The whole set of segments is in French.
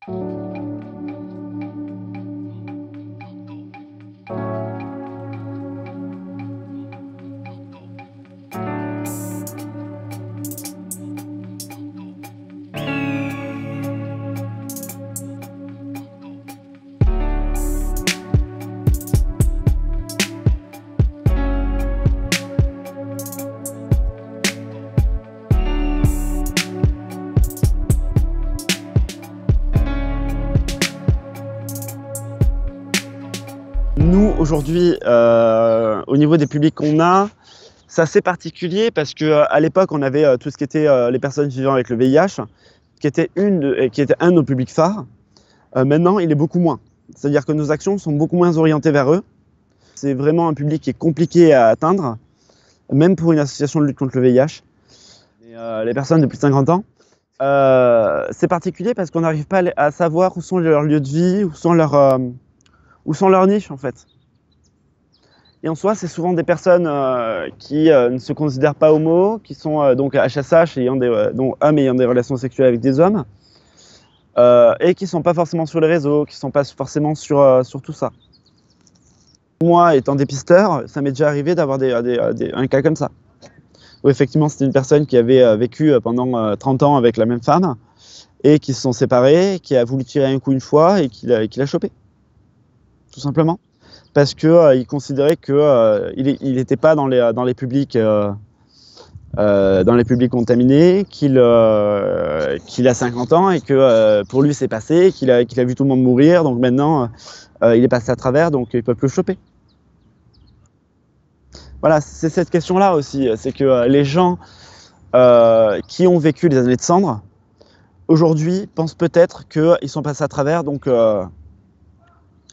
Nous, aujourd'hui, au niveau des publics qu'on a, c'est assez particulier parce qu'à l'époque, on avait tout ce qui était les personnes vivant avec le VIH, qui était un de nos publics phares. Maintenant, il est beaucoup moins. C'est-à-dire que nos actions sont beaucoup moins orientées vers eux. C'est vraiment un public qui est compliqué à atteindre, même pour une association de lutte contre le VIH. Les personnes de plus de 50 ans, c'est particulier parce qu'on n'arrive pas à savoir où sont leurs lieux de vie, où sont leurs niches en fait. Et en soi, c'est souvent des personnes qui ne se considèrent pas homo, qui sont donc HSH, dont hommes ayant des relations sexuelles avec des hommes, et qui ne sont pas forcément sur les réseaux, qui ne sont pas forcément sur tout ça. Moi, étant dépisteur, ça m'est déjà arrivé d'avoir un cas comme ça. Où effectivement, c'était une personne qui avait vécu pendant 30 ans avec la même femme, et qui se sont séparés, qui a voulu tirer un coup une fois, et qui l'a chopé. Tout simplement. Parce qu'il considérait qu'il n'était pas dans les publics contaminés, qu'il a 50 ans et que pour lui c'est passé, qu'il a vu tout le monde mourir, donc maintenant il est passé à travers, donc ils ne peuvent plus le choper. Voilà, c'est cette question-là aussi, c'est que les gens qui ont vécu les années de cendre, aujourd'hui pensent peut-être qu'ils sont passés à travers, donc ils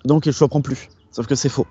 ne choperont plus. Sauf que c'est faux.